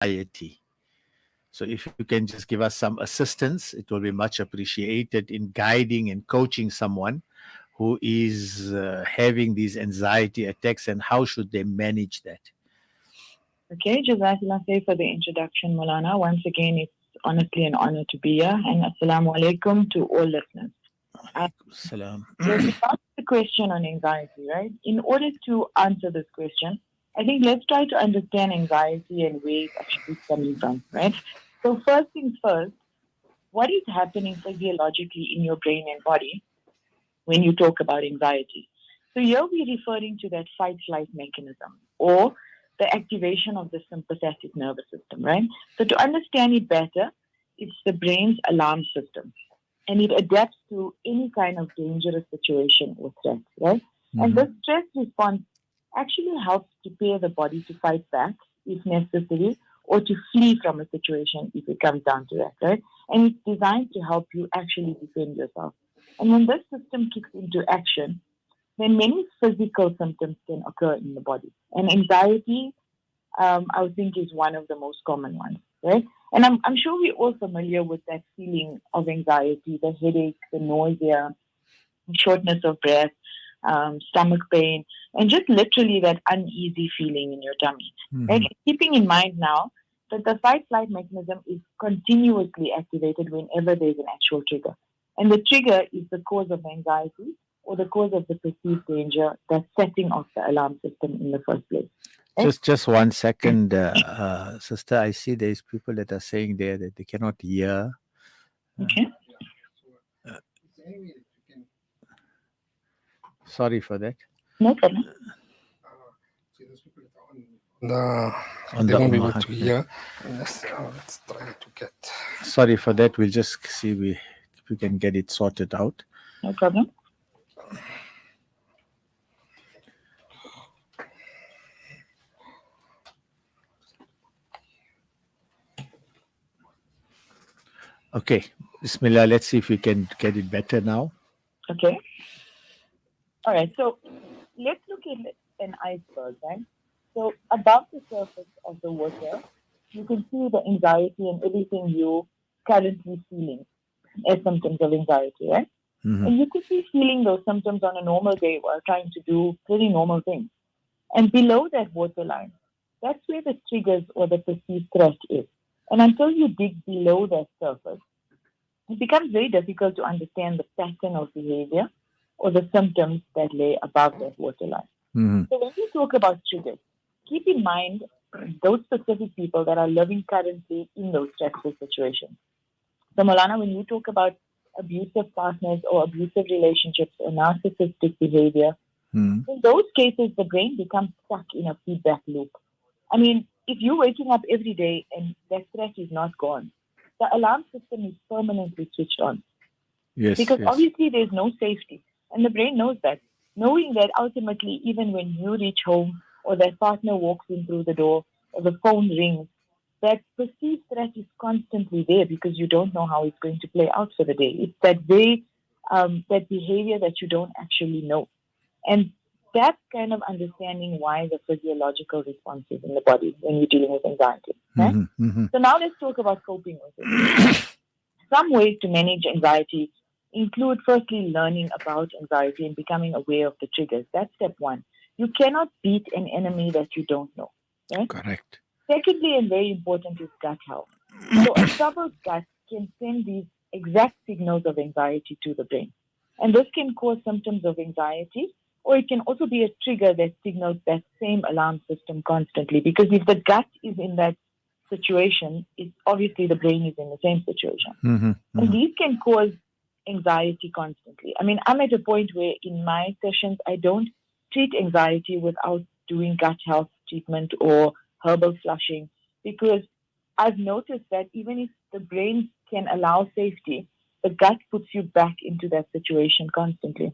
anxiety. So if you can just give us some assistance, it will be much appreciated in guiding and coaching someone who is having these anxiety attacks, and how should they manage that. Okay, Jazakallah khair for the introduction, Molana. Once again, it's honestly an honor to be here. And Assalamu alaikum to all listeners. Salam. With regards to the question on anxiety, right? In order to answer this question, I think let's try to understand anxiety and where it's actually coming from, right? So first things first, what is happening physiologically in your brain and body when you talk about anxiety? So here we're referring to that fight-flight mechanism or the activation of the sympathetic nervous system, right? So to understand it better, it's the brain's alarm system, and it adapts to any kind of dangerous situation or threat, right? Mm-hmm. And the stress response actually helps prepare the body to fight back if necessary, or to flee from a situation if it comes down to that, right? And it's designed to help you actually defend yourself. And when this system kicks into action, then many physical symptoms can occur in the body. And anxiety, I would think, is one of the most common ones, right? And I'm sure we're all familiar with that feeling of anxiety, the headache, the nausea, shortness of breath, stomach pain, and just literally that uneasy feeling in your tummy. Mm-hmm. Right? Keeping in mind now that the fight-flight mechanism is continuously activated whenever there's an actual trigger. And the trigger is the cause of anxiety or the cause of the perceived danger that's setting off the alarm system in the first place. Right? Just 1 second, sister. I see there's people that are saying there that they cannot hear. Okay. Sorry for that. No problem. They won't be able to hear. Let's try to get. Sorry for that. We'll just see if we can get it sorted out. No problem. Okay, Bismillah, let's see if we can get it better now. Okay. All right, so let's look at an iceberg, right? So above the surface of the water, you can see the anxiety and everything you're currently feeling as symptoms of anxiety, right? Mm-hmm. And you could be feeling those symptoms on a normal day while trying to do pretty normal things. And below that waterline, that's where the triggers or the perceived threat is. And until you dig below that surface, it becomes very difficult to understand the pattern of behavior or the symptoms that lay above that waterline. Mm-hmm. So when you talk about triggers, keep in mind those specific people that are living currently in those stressful situations. So Maulana, when you talk about abusive partners or abusive relationships or narcissistic behavior, in those cases, the brain becomes stuck in a feedback loop. I mean, if you're waking up every day and that threat is not gone, the alarm system is permanently switched on. Yes. Because obviously there's no safety. And the brain knows that. Knowing that ultimately, even when you reach home or that partner walks in through the door or the phone rings, that perceived threat is constantly there because you don't know how it's going to play out for the day. It's that that behavior that you don't actually know. And that's kind of understanding why the physiological responses in the body when you're dealing with anxiety. Right? Mm-hmm, mm-hmm. So now let's talk about coping with it. Some ways to manage anxiety include firstly learning about anxiety and becoming aware of the triggers. That's step one. You cannot beat an enemy that you don't know. Right? Correct. Secondly, and very important, is gut health. So a troubled gut can send these exact signals of anxiety to the brain. And this can cause symptoms of anxiety, or it can also be a trigger that signals that same alarm system constantly. Because if the gut is in that situation, it's obviously the brain is in the same situation. Mm-hmm, mm-hmm. And these can cause anxiety constantly. I mean, I'm at a point where in my sessions, I don't treat anxiety without doing gut health treatment or herbal flushing, because I've noticed that even if the brain can allow safety, the gut puts you back into that situation constantly.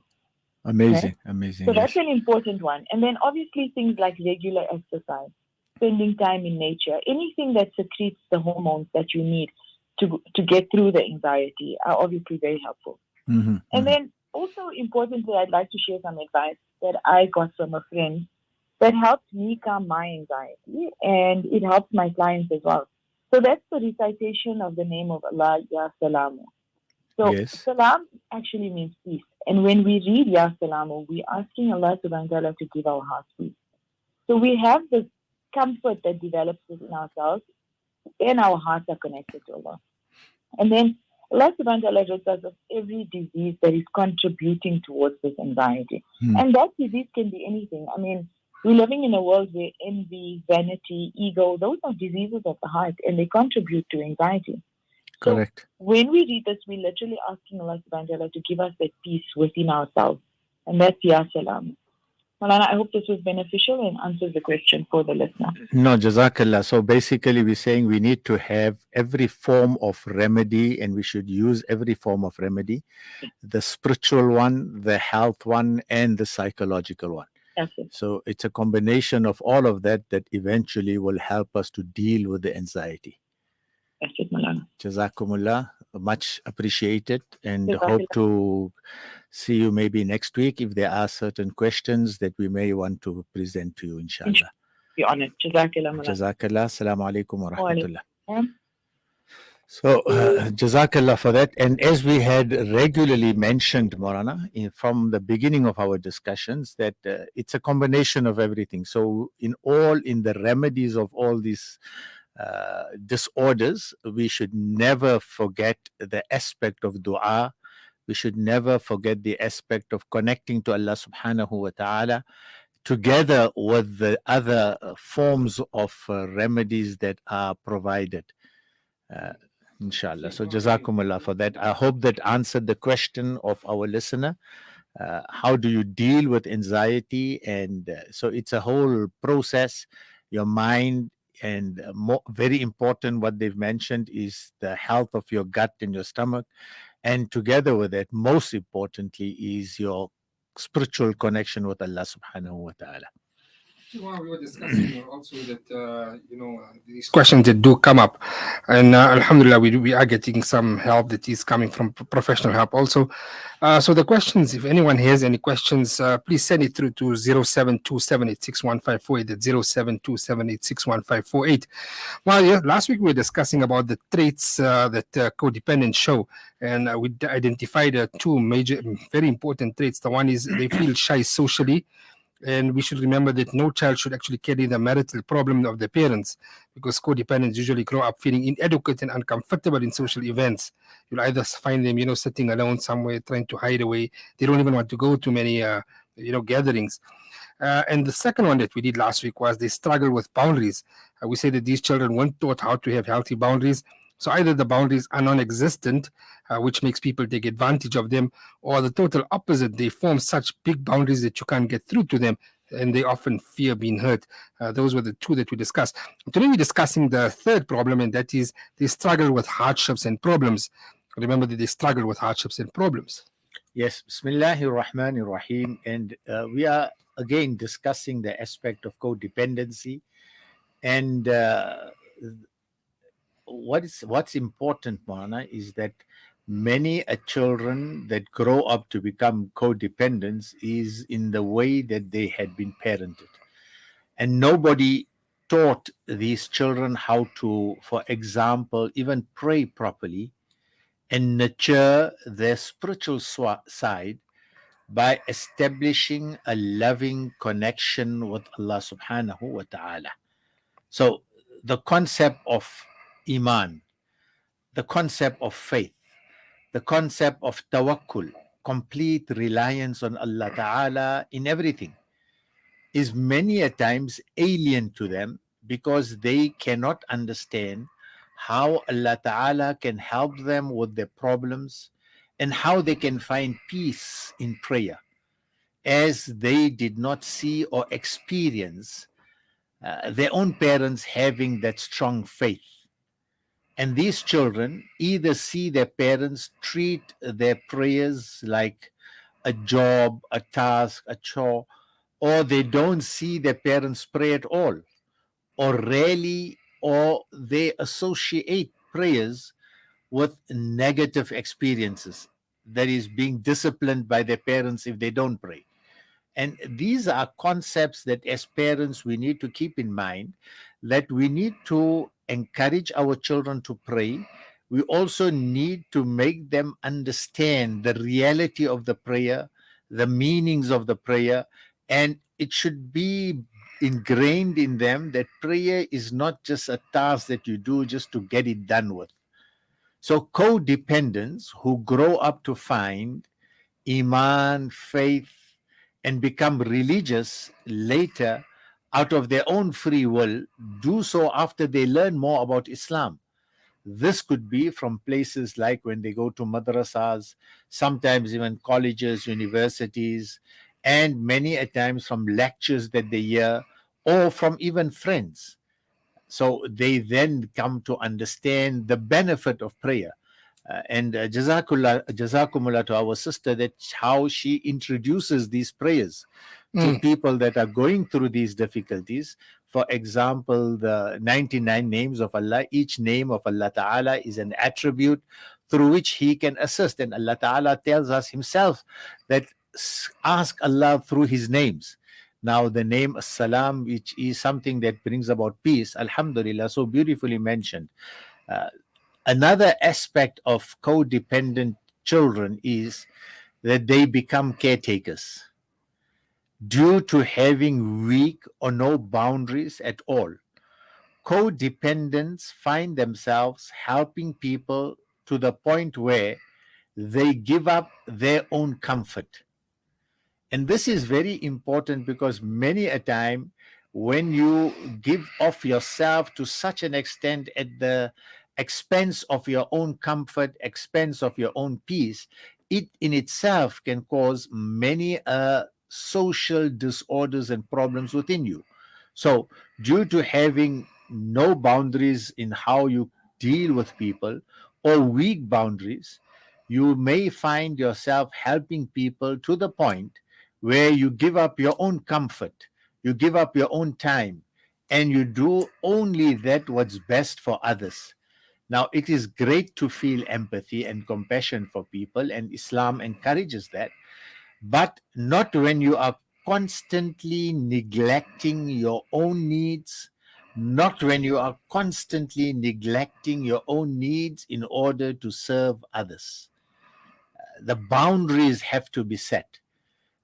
Amazing, right? amazing. So that's an important one. And then obviously things like regular exercise, spending time in nature, anything that secretes the hormones that you need to get through the anxiety are obviously very helpful. Mm-hmm, and then also importantly, I'd like to share some advice that I got from a friend that helps me calm my anxiety, and it helps my clients as well. So that's the recitation of the name of Allah, Ya Salamu. So Yes. salam actually means peace. And when we read Ya Salamu, we're asking Allah subhanahu wa ta'ala to give our hearts peace. So we have this comfort that develops within ourselves, and our hearts are connected to Allah. And then Allah subhanahu wa ta'ala rid us of every disease that is contributing towards this anxiety. And that disease can be anything. I mean, we're living in a world where envy, vanity, ego, those are diseases of the heart, and they contribute to anxiety. Correct. So when we read this, we're literally asking Allah subhanahu wa ta'ala to give us that peace within ourselves. And that's Ya Salam. Malana, I hope this was beneficial and answers the question for the listener. No, Jazakallah. So basically, we're saying we need to have every form of remedy, and we should use every form of remedy, the spiritual one, the health one, and the psychological one. That's it. So it's a combination of all of that that eventually will help us to deal with the anxiety. That's it, Malana. Jazakumullah, much appreciated, and Jazakallah. hope to see you maybe next week if there are certain questions that we may want to present to you, inshallah. Be honored. Jazakallah, Malana. Jazakallah. Assalamu alaikum wa rahmatullah. Yeah. So, Jazakallah for that. And as we had regularly mentioned, Morana, from the beginning of our discussions, that it's a combination of everything. So, in the remedies of all these disorders, we should never forget the aspect of dua. We should never forget the aspect of connecting to Allah subhanahu wa ta'ala, together with the other forms of remedies that are provided. Inshallah. So, Jazakumullah for that. I hope that answered the question of our listener. How do you deal with anxiety? And so it's a whole process. Your mind, and very important, what they've mentioned is the health of your gut and your stomach. And together with that, most importantly, is your spiritual connection with Allah subhanahu wa ta'ala. We were discussing also that these questions that do come up, and Alhamdulillah, we are getting some help that is coming from professional help also. So the questions, if anyone has any questions, please send it through to 0727861548. That's 0727861548. Well, yeah, last week we were discussing about the traits that codependents show, and we identified two major, very important traits. The one is they feel shy socially. And we should remember that no child should actually carry the marital problem of their parents, because codependents usually grow up feeling inadequate and uncomfortable in social events. You'll either find them, sitting alone somewhere, trying to hide away. They don't even want to go to many, gatherings. And the second one that we did last week was they struggle with boundaries. We say that these children weren't taught how to have healthy boundaries. So either the boundaries are non-existent, which makes people take advantage of them, or the total opposite, they form such big boundaries that you can't get through to them, and they often fear being hurt. Those were the two that we discussed. Today we're discussing the third problem, and that is they struggle with hardships and problems. Remember that they struggle with hardships and problems. Yes, Bismillahir Rahmanir Rahim. And we are again discussing the aspect of codependency. And what's important, Mana, is that many children that grow up to become codependents is in the way that they had been parented. And nobody taught these children how to, for example, even pray properly and nurture their spiritual side by establishing a loving connection with Allah subhanahu wa ta'ala. So the concept of Iman, the concept of faith, the concept of tawakkul, complete reliance on Allah ta'ala in everything, is many a times alien to them, because they cannot understand how Allah ta'ala can help them with their problems and how they can find peace in prayer, as they did not see or experience their own parents having that strong faith. And these children either see their parents treat their prayers like a job, a task, a chore, or they don't see their parents pray at all, or rarely, or they associate prayers with negative experiences, that is, being disciplined by their parents if they don't pray. And these are concepts that as parents we need to keep in mind, that we need to encourage our children to pray. We also need to make them understand the reality of the prayer, the meanings of the prayer, and it should be ingrained in them that prayer is not just a task that you do just to get it done with. So codependents who grow up to find Iman, faith, and become religious later out of their own free will, do so after they learn more about Islam. This could be from places like when they go to madrasas, sometimes even colleges, universities, and many a times from lectures that they hear or from even friends. So they then come to understand the benefit of prayer. And jazakumullah to our sister, that's how she introduces these prayers to Mm. people that are going through these difficulties. For example, the 99 names of Allah, each name of Allah Ta'ala is an attribute through which He can assist. And Allah Ta'ala tells us Himself that ask Allah through His names. Now, the name As-Salam, which is something that brings about peace, Alhamdulillah, so beautifully mentioned. Uh, Another aspect of codependent children is that they become caretakers due to having weak or no boundaries at all. Codependents find themselves helping people to the point where they give up their own comfort. And this is very important because many a time when you give of yourself to such an extent at the expense of your own comfort, expense of your own peace, it in itself can cause many social disorders and problems within you. So, due to having no boundaries in how you deal with people or weak boundaries, you may find yourself helping people to the point where you give up your own comfort, you give up your own time, and you do only that what's best for others. Now, it is great to feel empathy and compassion for people, and Islam encourages that, but not when you are constantly neglecting your own needs, not when you are constantly neglecting your own needs in order to serve others. The boundaries have to be set.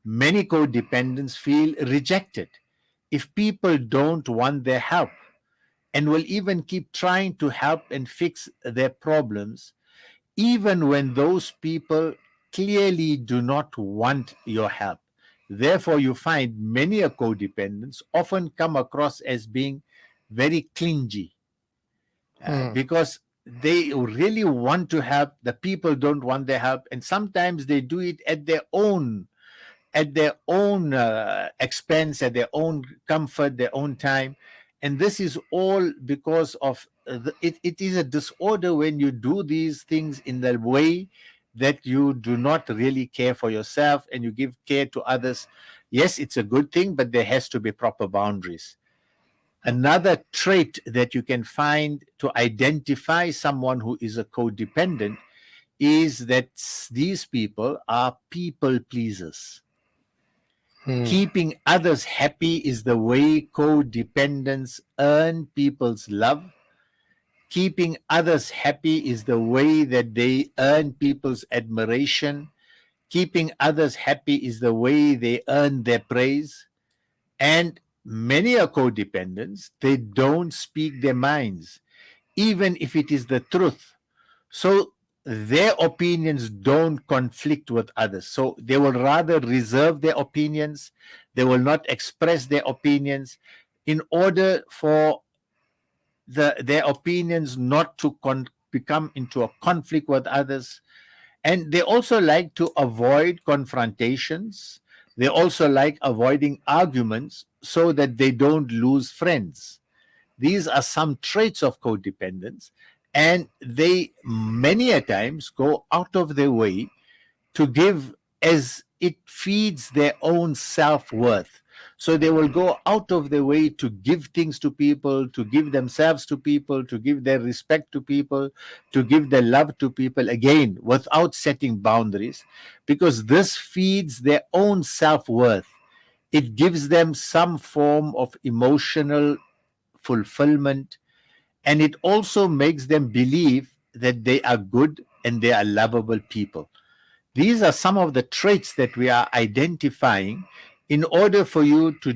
Many codependents feel rejected if people don't want their help and will even keep trying to help and fix their problems, even when those people clearly do not want your help. Therefore, you find many a codependents often come across as being very clingy Mm. because they really want to help. The people don't want their help, and sometimes they do it at their own expense, at their own comfort, their own time. And this is all because of it is a disorder when you do these things in the way that you do not really care for yourself and you give care to others. Yes, it's a good thing, but there has to be proper boundaries. Another trait that you can find to identify someone who is a codependent is that these people are people pleasers. Mm. Keeping others happy is the way codependents earn people's love. Keeping others happy is the way that they earn people's admiration. Keeping others happy is the way they earn their praise. And many are codependents, they don't speak their minds, even if it is the truth. So their opinions don't conflict with others. So they will rather reserve their opinions. They will not express their opinions in order for their opinions not to become into a conflict with others. And they also like to avoid confrontations. They also like avoiding arguments so that they don't lose friends. These are some traits of codependence, and they many a times go out of their way to give as it feeds their own self worth. So they will go out of their way to give things to people, to give themselves to people, to give their respect to people, to give their love to people, again, without setting boundaries, because this feeds their own self worth. It gives them some form of emotional fulfillment, and it also makes them believe that they are good and they are lovable people. These are some of the traits that we are identifying in order for you to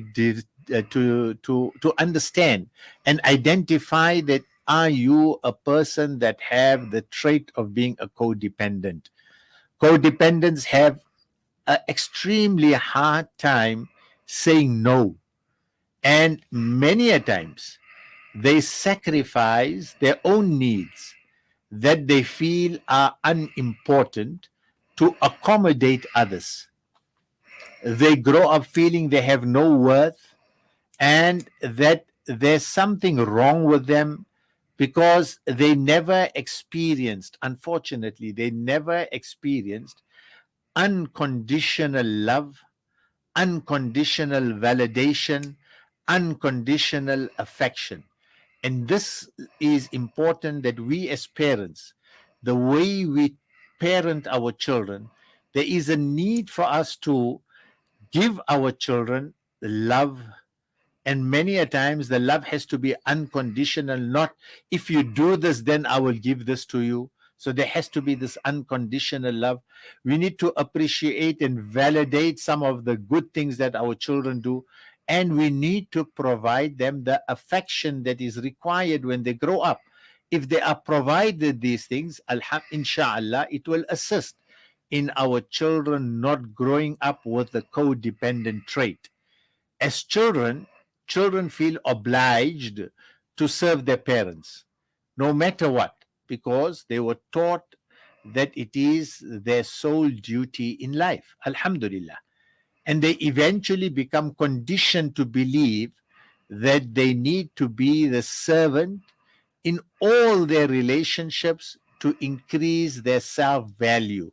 to understand and identify that are you a person that have the trait of being a codependent. Codependents have an extremely hard time saying no, and many a times they sacrifice their own needs that they feel are unimportant to accommodate others. They grow up feeling they have no worth and that there's something wrong with them because they never experienced, unfortunately, they never experienced unconditional love, unconditional validation, unconditional affection. And this is important that we as parents, the way we parent our children, there is a need for us to give our children love, and many a times the love has to be unconditional, not if you do this then I will give this to you. So there has to be this unconditional love. We need to appreciate and validate some of the good things that our children do, and we need to provide them the affection that is required when they grow up. If they are provided these things, inshallah, it will assist in our children not growing up with the codependent trait. As children, children feel obliged to serve their parents, no matter what, because they were taught that it is their sole duty in life. Alhamdulillah. And they eventually become conditioned to believe that they need to be the servant in all their relationships to increase their self value.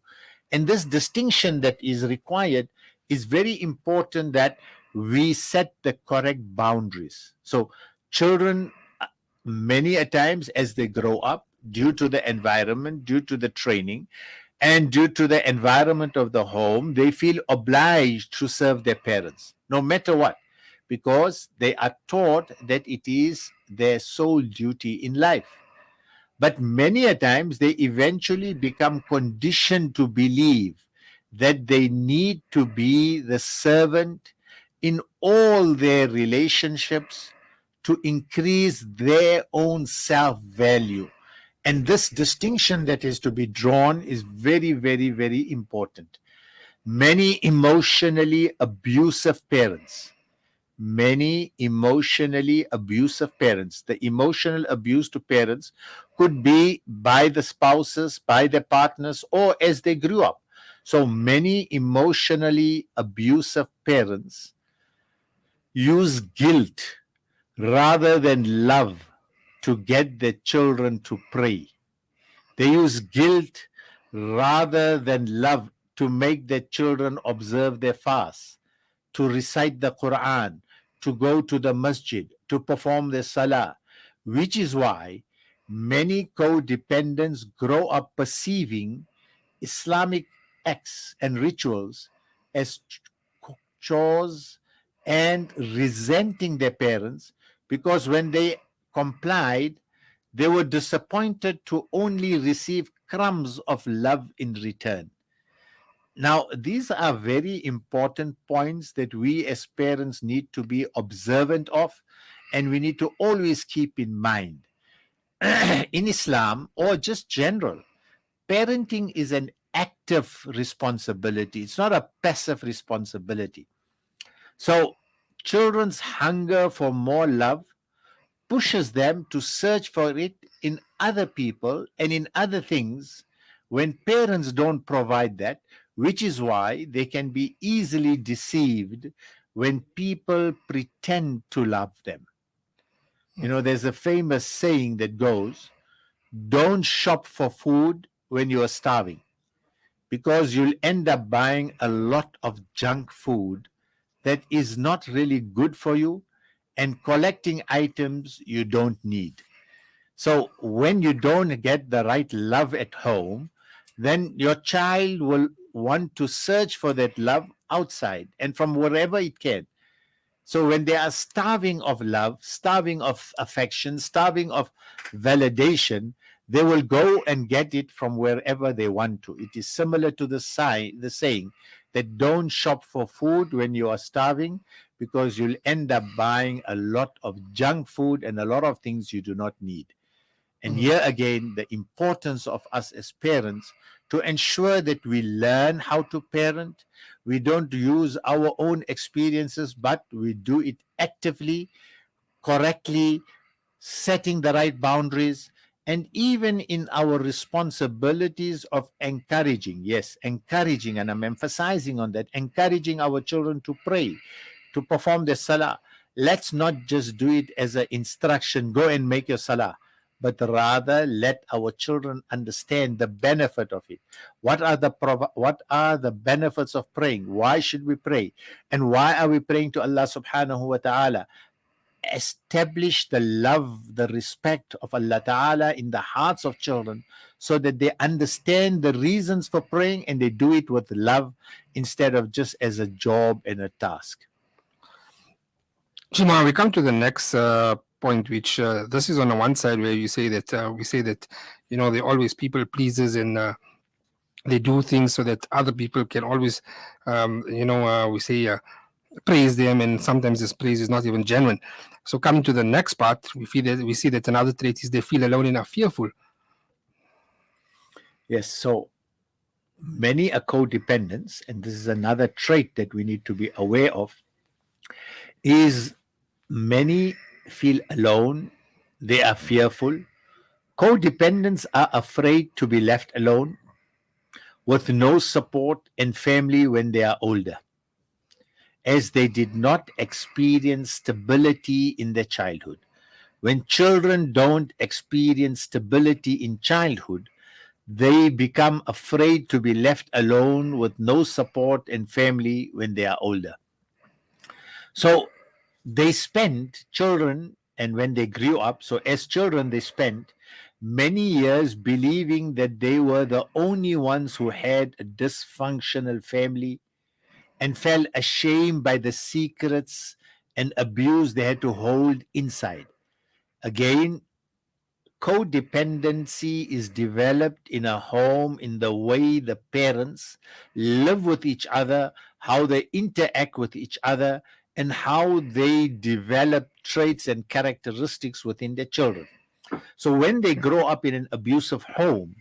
And this distinction that is required is very important, that we set the correct boundaries. So, children, many a times as they grow up, due to the environment, due to the training, and due to the environment of the home, they feel obliged to serve their parents, no matter what, because they are taught that it is their sole duty in life. But many a times they eventually become conditioned to believe that they need to be the servant in all their relationships to increase their own self value. And this distinction that is to be drawn is very, very, very important. Many emotionally abusive parents, many emotionally abusive parents. The emotional abuse to parents could be by the spouses, by their partners, or as they grew up. So many emotionally abusive parents use guilt rather than love to get their children to pray. They use guilt rather than love to make their children observe their fast, to recite the Quran, to go to the masjid, to perform the salah, which is why many codependents grow up perceiving Islamic acts and rituals as chores and resenting their parents, because when they complied, they were disappointed to only receive crumbs of love in return. Now, these are very important points that we as parents need to be observant of, and we need to always keep in mind. In Islam, or just general, parenting is an active responsibility, it's not a passive responsibility. So, children's hunger for more love pushes them to search for it in other people and in other things when parents don't provide that, which is why they can be easily deceived when people pretend to love them. You know, there's a famous saying that goes, don't shop for food when you are starving, because you'll end up buying a lot of junk food that is not really good for you and collecting items you don't need. So when you don't get the right love at home, then your child will want to search for that love outside and from wherever it can. So when they are starving of love, starving of affection, starving of validation, they will go and get it from wherever they want to. It is similar to the saying that don't shop for food when you are starving, because you'll end up buying a lot of junk food and a lot of things you do not need. And here again, the importance of us as parents to ensure that we learn how to parent. We don't use our own experiences, but we do it actively, correctly, setting the right boundaries, and even in our responsibilities of encouraging. Yes, encouraging, and I'm emphasizing on that, encouraging our children to pray, to perform the salah. Let's not just do it as an instruction, go and make your salah, but rather let our children understand the benefit of it. What are the benefits of praying? Why should we pray? And why are we praying to Allah subhanahu wa ta'ala? Establish the love, the respect of Allah Ta'ala in the hearts of children, so that they understand the reasons for praying and they do it with love instead of just as a job and a task. Shima, we come to the next point, which this is on the one side where you say that we say that they're always people pleasers, and they do things so that other people can always we say praise them, and sometimes this praise is not even genuine. So coming to the next part, we see that another trait is they feel alone and are fearful. Yes, so many are codependents, and this is another trait that we need to be aware of, is many feel alone, they are fearful. Codependents are afraid to be left alone with no support and family when they are older, as they did not experience stability in their childhood. When children don't experience stability in childhood, they become afraid to be left alone with no support and family when they are older. So they spent children, and when they grew up, so as children, they spent many years believing that they were the only ones who had a dysfunctional family, and felt ashamed by the secrets and abuse they had to hold inside. Again, codependency is developed in a home in the way the parents live with each other, how they interact with each other, and how they develop traits and characteristics within their children. So when they grow up in an abusive home,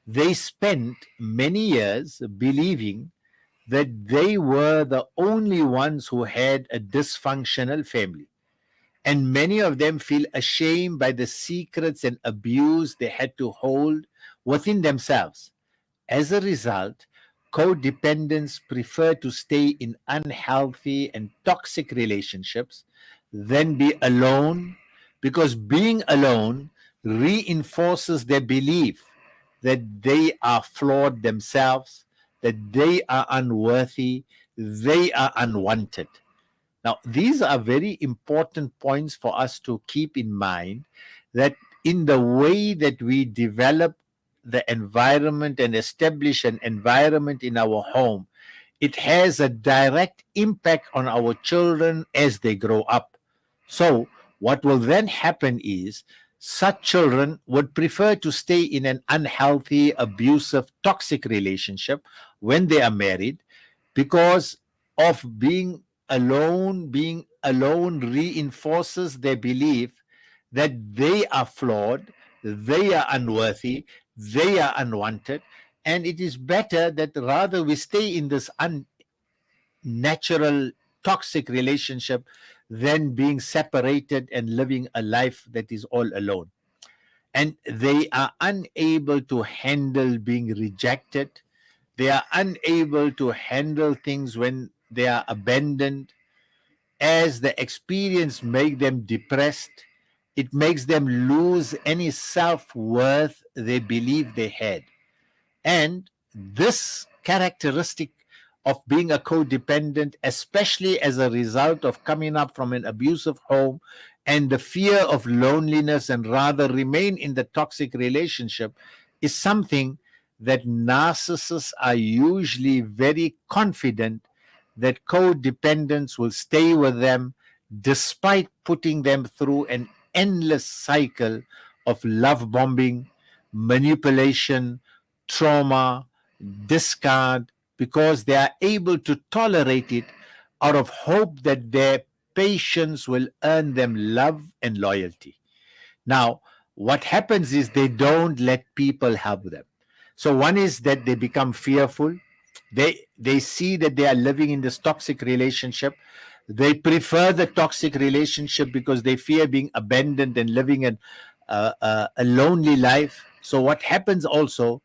they spent many years believing that they were the only ones who had a dysfunctional family. And many of them feel ashamed by the secrets and abuse they had to hold within themselves. As a result, codependents prefer to stay in unhealthy and toxic relationships than be alone, because being alone reinforces their belief that they are flawed themselves, that they are unworthy, they are unwanted. Now, these are very important points for us to keep in mind, that in the way that we develop the environment and establish an environment in our home, it has a direct impact on our children as they grow up. So, what will then happen is such children would prefer to stay in an unhealthy, abusive, toxic relationship when they are married, because of being alone reinforces their belief that they are flawed, they are unworthy, they are unwanted, and it is better that rather we stay in this unnatural, toxic relationship than being separated and living a life that is all alone. And they are unable to handle being rejected. They are unable to handle things when they are abandoned, as the experience make them depressed. It makes them lose any self-worth they believe they had. And this characteristic of being a codependent, especially as a result of coming up from an abusive home and the fear of loneliness and rather remain in the toxic relationship, is something that narcissists are usually very confident that codependence will stay with them despite putting them through an endless cycle of love bombing, manipulation, trauma, discard, because they are able to tolerate it out of hope that their patience will earn them love and loyalty. Now, what happens is they don't let people help them. So one is that they become fearful. They see that they are living in this toxic relationship. They prefer the toxic relationship because they fear being abandoned and living a lonely life. So what happens also,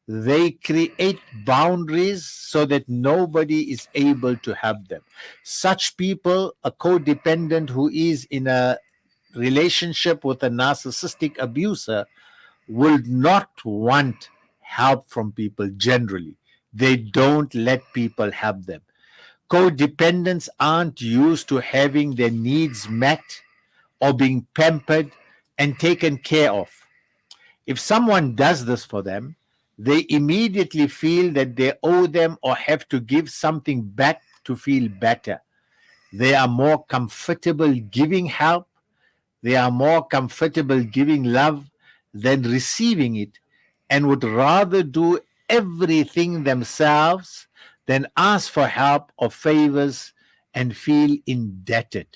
they create boundaries so that nobody is able to help them. Such people, a codependent who is in a relationship with a narcissistic abuser, will not want help from people generally. They don't let people help them. Codependents aren't used to having their needs met or being pampered and taken care of. If someone does this for them, they immediately feel that they owe them or have to give something back to feel better. They are more comfortable giving help, they are more comfortable giving love than receiving it, and would rather do everything themselves than ask for help or favors and feel indebted.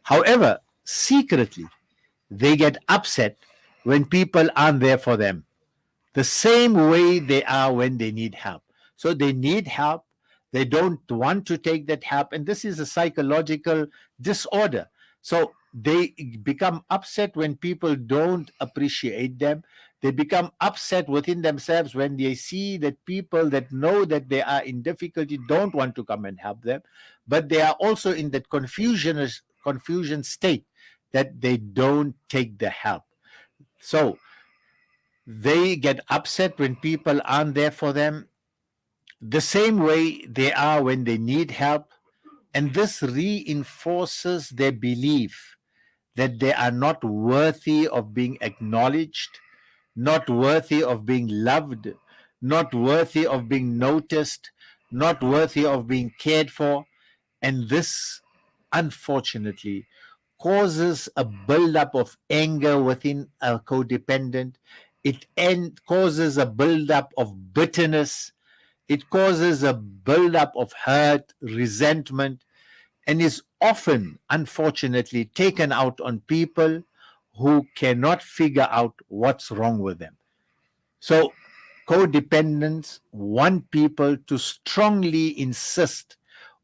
However, secretly, they get upset when people aren't there for them, the same way they are when they need help. So they need help. They don't want to take that help. And this is a psychological disorder. So they become upset when people don't appreciate them. They become upset within themselves when they see that people that know that they are in difficulty don't want to come and help them. But they are also in that confusion state that they don't take the help. So they get upset when people aren't there for them, the same way they are when they need help. And this reinforces their belief that they are not worthy of being acknowledged, not worthy of being loved, not worthy of being noticed, not worthy of being cared for. And this, unfortunately, causes a buildup of anger within a codependent. Causes a buildup of bitterness. It causes a buildup of hurt, resentment, and is often, unfortunately, taken out on people who cannot figure out what's wrong with them. So, codependents want people to strongly insist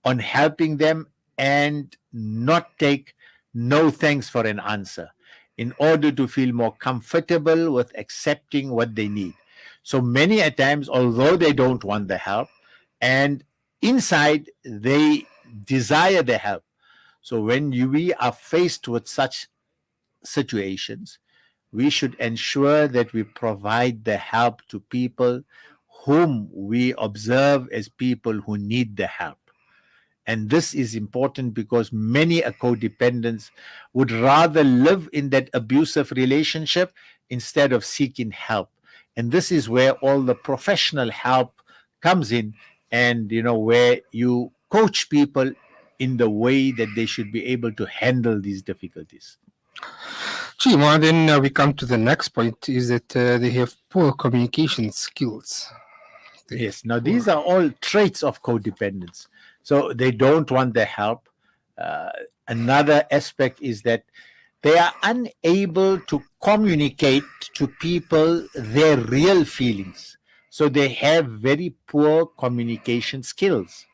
on helping them and not take no thanks for an answer in order to feel more comfortable with accepting what they need. So many a times, although they don't want the help, and inside they desire the help. So when we are faced with such situations, we should ensure that we provide the help to people whom we observe as people who need the help. And this is important because many codependents would rather live in that abusive relationship instead of seeking help. And this is where all the professional help comes in, and where you coach people in the way that they should be able to handle these difficulties. Chima, then we come to the next point is that they have poor communication skills. Yes. Now, these are all traits of codependence. So they don't want the help. Another aspect is that they are unable to communicate to people their real feelings. So they have very poor communication skills.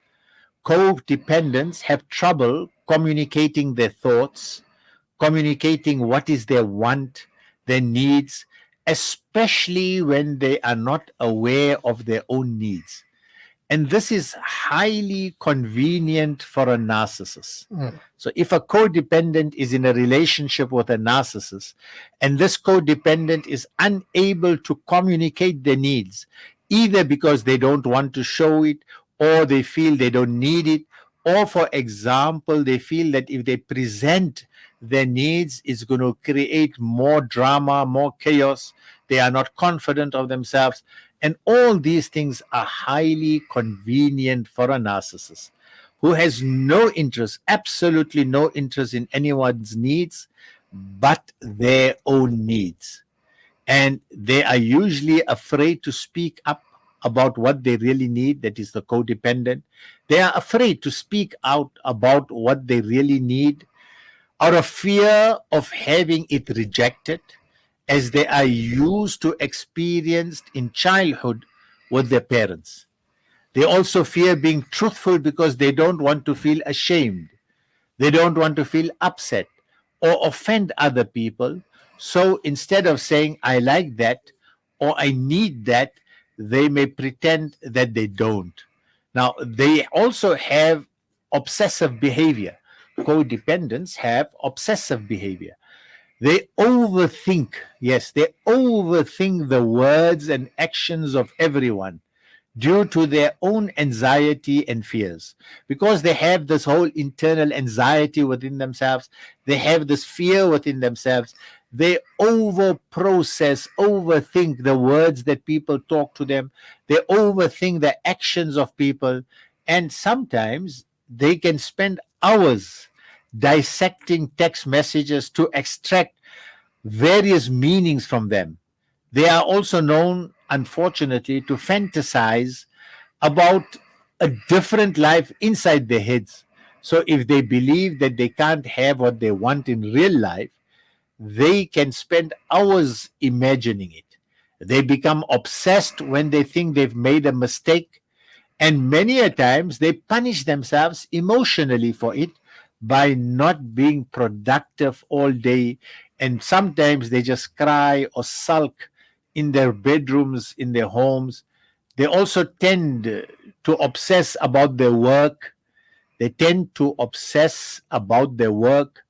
Codependents have trouble communicating their thoughts, communicating what is their want, their needs, especially when they are not aware of their own needs. And this is highly convenient for a narcissist. So if a codependent is in a relationship with a narcissist and this codependent is unable to communicate their needs, either because they don't want to show it, or they feel they don't need it, or for example, they feel that if they present their needs, it's going to create more drama, more chaos. They are not confident of themselves. And all these things are highly convenient for a narcissist. who has no interest, absolutely no interest in anyone's needs but their own needs. And they are usually afraid to speak up about what they really need, that is the codependent. They are afraid to speak out about what they really need out of fear of having it rejected, as they are used to experienced in childhood with their parents. They also fear being truthful because they don't want to feel ashamed. They don't want to feel upset or offend other people. So instead of saying, I like that or I need that, they may pretend that they don't. Now, they also have obsessive behavior. Codependents have obsessive behavior. They overthink, yes, they overthink the words and actions of everyone due to their own anxiety and fears. Because they have this whole internal anxiety within themselves, they have this fear within themselves. They over process, overthink the words that people talk to them, they overthink the actions of people, and sometimes they can spend hours dissecting text messages to extract various meanings from them. They are also known, unfortunately, to fantasize about a different life inside their heads. So if they believe that they can't have what they want in real life, they can spend hours imagining it. They become obsessed when they think they've made a mistake, and many a times they punish themselves emotionally for it by not being productive all day. And sometimes they just cry or sulk in their bedrooms, in their homes. They also tend to obsess about their work. They tend to obsess about their work.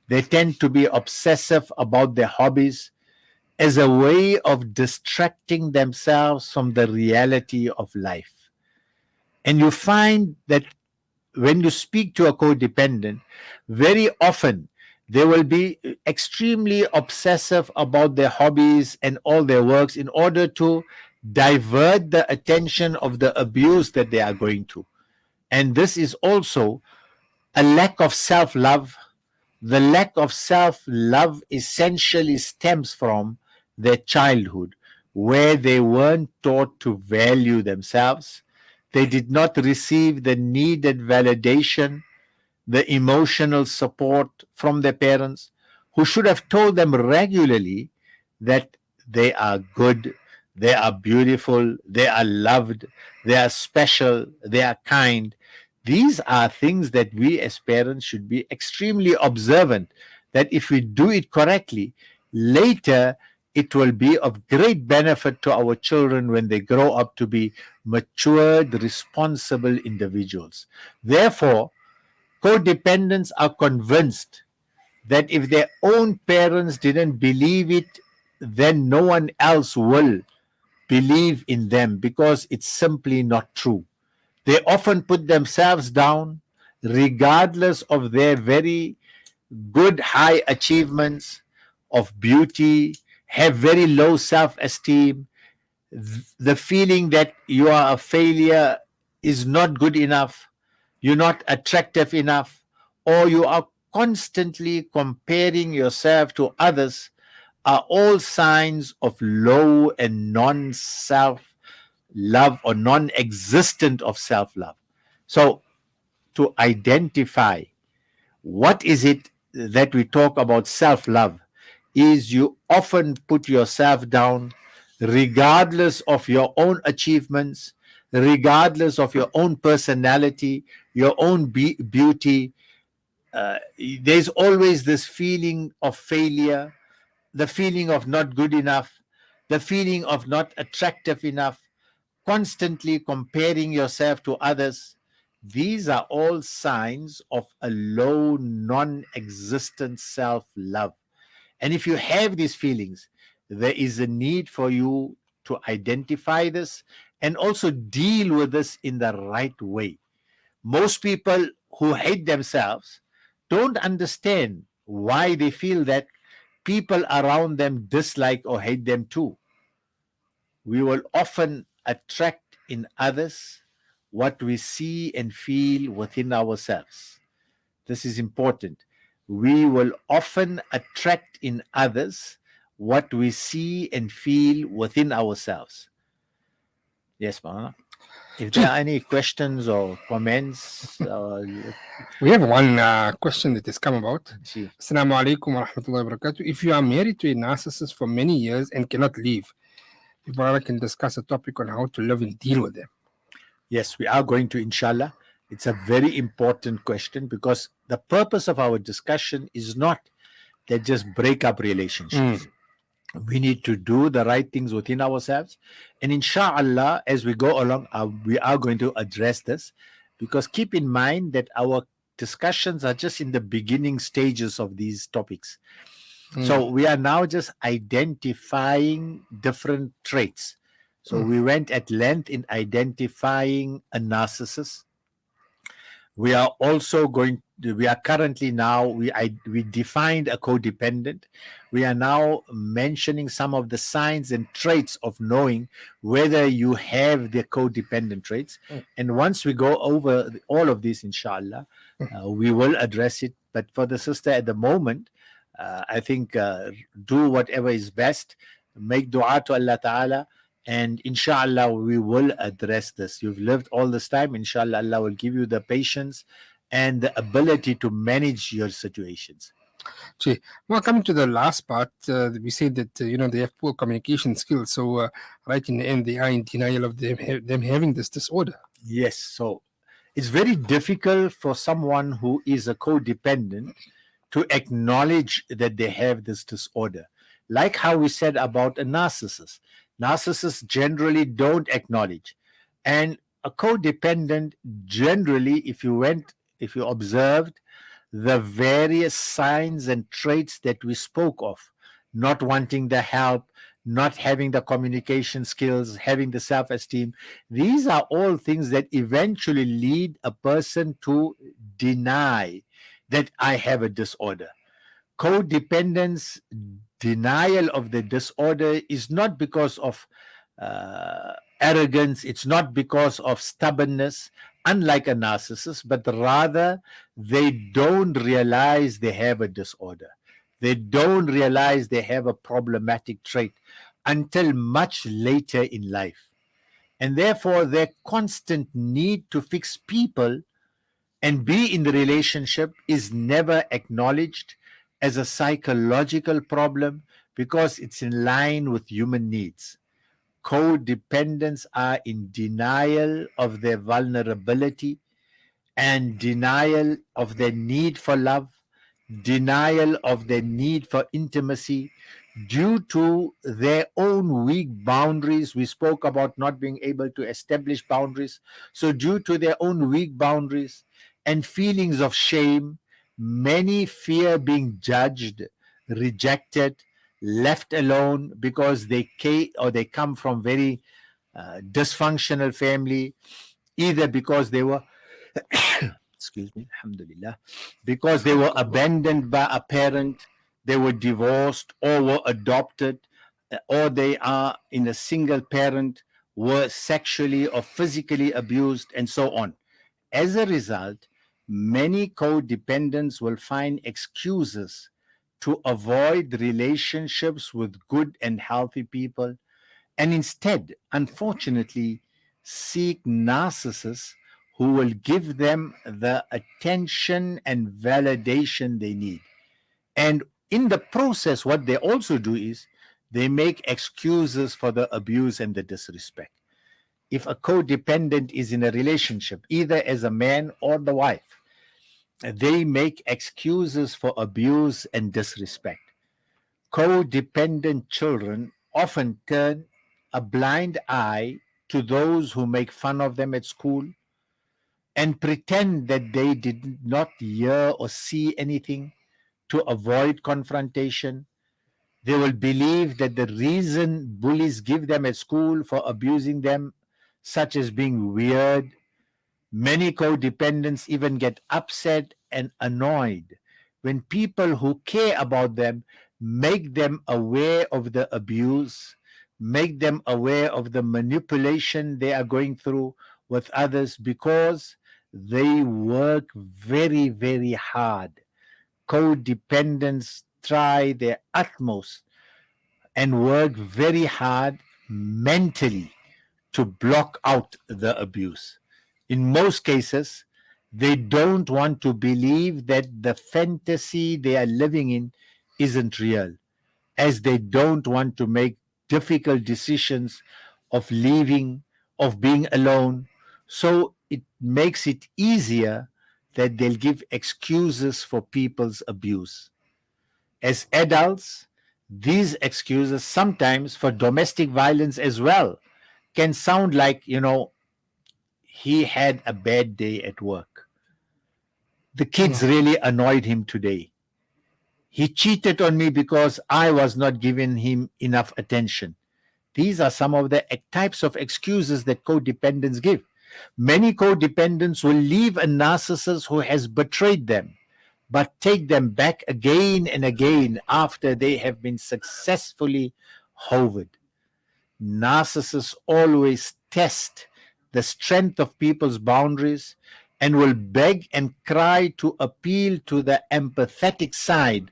They tend to be obsessive about their hobbies as a way of distracting themselves from the reality of life. And you find that when you speak to a codependent, very often they will be extremely obsessive about their hobbies and all their works in order to divert the attention of the abuse that they are going through. And this is also a lack of self love. The lack of self love essentially stems from their childhood, where they weren't taught to value themselves. They did not receive the needed validation, the emotional support from their parents, who should have told them regularly that they are good, they are beautiful, they are loved, they are special, they are kind. These are things that we as parents should be extremely observant, that if we do it correctly, later it will be of great benefit to our children when they grow up to be matured, responsible individuals. Therefore, codependents are convinced that if their own parents didn't believe it, then no one else will believe in them, because it's simply not true. They often put themselves down regardless of their very good high achievements of beauty, have very low self esteem. The feeling that you are a failure is not good enough, you're not attractive enough, or you are constantly comparing yourself to others, are all signs of low and non self love or non existent of self love. So, to identify what is it that we talk about self love, is you often put yourself down regardless of your own achievements, regardless of your own personality, your own beauty. There's always this feeling of failure, the feeling of not good enough, the feeling of not attractive enough, constantly comparing yourself to others. These are all signs of a low, non existent self love. And if you have these feelings, there is a need for you to identify this and also deal with this in the right way. Most people who hate themselves don't understand why they feel that people around them dislike or hate them too. We will often attract in others what we see and feel within ourselves. This is important. We will often attract in others what we see and feel within ourselves. Yes, Mama. If there Gee, are any questions or comments, we have one question that has come about. see. Assalamu alaikum wa rahmatullahi wa barakatuh. If you are married to a narcissist for many years and cannot leave, your brother can discuss a topic on how to live and deal with them. Yes, we are going to, inshallah. It's a very important question because the purpose of our discussion is not that just break up relationships. We need to do the right things within ourselves. And inshallah, as we go along, we are going to address this because keep in mind that our discussions are just in the beginning stages of these topics. So we are now just identifying different traits. So we went at length in identifying a narcissist. We are also we are currently now, we defined a codependent. We are now mentioning some of the signs and traits of knowing whether you have the codependent traits. And once we go over all of this, inshallah, we will address it. But for the sister at the moment, I think do whatever is best, make dua to Allah Ta'ala, and inshallah we will address this. You've lived all this time, inshallah Allah will give you the patience and the ability to manage your situations. Gee, well, coming to the last part, we said that they have poor communication skills. So right in the end, they are in denial of them having this disorder. Yes, so it's very difficult for someone who is a codependent to acknowledge that they have this disorder. Like how we said about a narcissist. Narcissists generally don't acknowledge. And a codependent, generally, if you observed the various signs and traits that we spoke of, not wanting the help, not having the communication skills, having the self-esteem, these are all things that eventually lead a person to deny that I have a disorder. Codependence, denial of the disorder is not because of arrogance, it's not because of stubbornness, unlike a narcissist, but rather they don't realize they have a disorder. They don't realize they have a problematic trait until much later in life. And therefore, their constant need to fix people and be in the relationship is never acknowledged as a psychological problem because it's in line with human needs. Codependents are in denial of their vulnerability and denial of their need for love, denial of their need for intimacy due to their own weak boundaries. We spoke about not being able to establish boundaries. So, due to their own weak boundaries and feelings of shame, many fear being judged, rejected, left alone because they come from very dysfunctional family, either because they were excuse me, alhamdulillah, because they were abandoned by a parent, they were divorced or were adopted, or they are in a single parent, were sexually or physically abused, and so on. As a result, many codependents will find excuses to avoid relationships with good and healthy people, and instead, unfortunately, seek narcissists who will give them the attention and validation they need. And in the process, what they also do is they make excuses for the abuse and the disrespect. If a codependent is in a relationship, either as a man or the wife, they make excuses for abuse and disrespect. Codependent children often turn a blind eye to those who make fun of them at school and pretend that they did not hear or see anything to avoid confrontation. They will believe that the reason bullies give them at school for abusing them, such as being weird. Many codependents even get upset and annoyed when people who care about them make them aware of the abuse, make them aware of the manipulation they are going through, with others because they work very, very hard. Codependents try their utmost and work very hard mentally to block out the abuse. In most cases, they don't want to believe that the fantasy they are living in isn't real, as they don't want to make difficult decisions of leaving, of being alone. So it makes it easier that they'll give excuses for people's abuse. As adults, these excuses, sometimes for domestic violence as well, can sound like, he had a bad day at work. The kids really annoyed him today. He cheated on me because I was not giving him enough attention. These are some of the types of excuses that codependents give. Many codependents will leave a narcissist who has betrayed them, but take them back again and again after they have been successfully hovered. Narcissists always test the strength of people's boundaries and will beg and cry to appeal to the empathetic side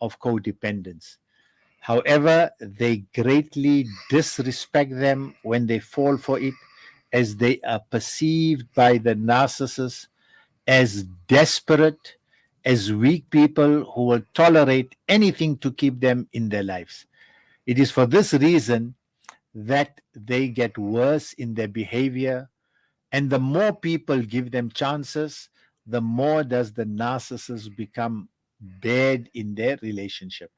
of codependence. However, they greatly disrespect them when they fall for it, as they are perceived by the narcissist as desperate, as weak people who will tolerate anything to keep them in their lives. It is for this reason that they get worse in their behavior, and the more people give them chances, the more does the narcissist become bad in their relationship.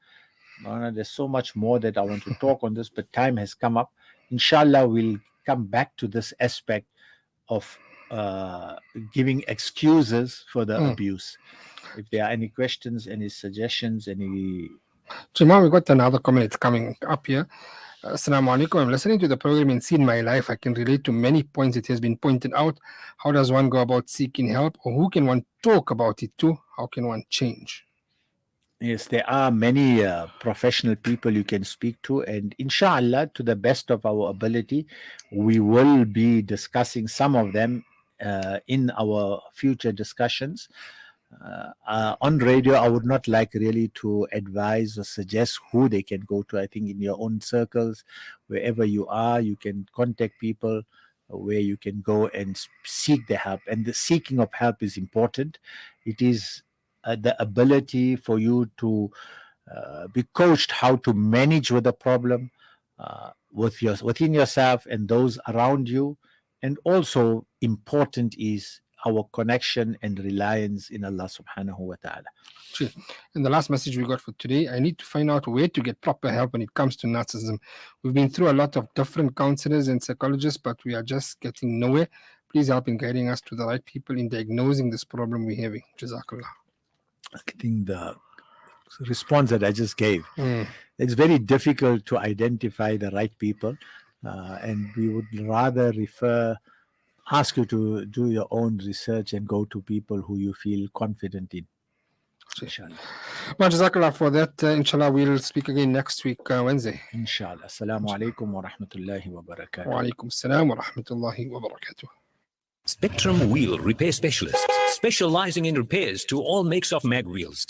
There's so much more that I want to talk on this, but time has come up. Inshallah, we'll come back to this aspect of giving excuses for the abuse. If there are any questions, any suggestions, any... Jamal, we got another comment coming up here. Assalamu alaikum. I'm listening to the program and seeing my life. I can relate to many points it has been pointed out. How does one go about seeking help, or who can one talk about it to? How can one change? Yes, there are many professional people you can speak to, and inshallah, to the best of our ability, we will be discussing some of them in our future discussions. On radio, I would not like really to advise or suggest who they can go to. I think in your own circles, wherever you are, you can contact people where you can go and seek the help. And the seeking of help is important. It is the ability for you to be coached how to manage with the problem within yourself and those around you. And also important is our connection and reliance in Allah subhanahu wa ta'ala. Sure. And the last message we got for today, I need to find out where to get proper help when it comes to narcissism. We've been through a lot of different counselors and psychologists, but we are just getting nowhere. Please help in guiding us to the right people in diagnosing this problem we're having. Jazakallah. I think the response that I just gave, it's very difficult to identify the right people, and we would rather ask you to do your own research and go to people who you feel confident in. Inshallah. Well, Jazakallah for that. Inshallah, we'll speak again next week, Wednesday. Inshallah. Assalamu alaikum wa rahmatullahi wa barakatuh. Wa alaikum assalam wa rahmatullahi wa barakatuh. Spectrum Wheel Repair Specialists, specializing in repairs to all makes of mag wheels.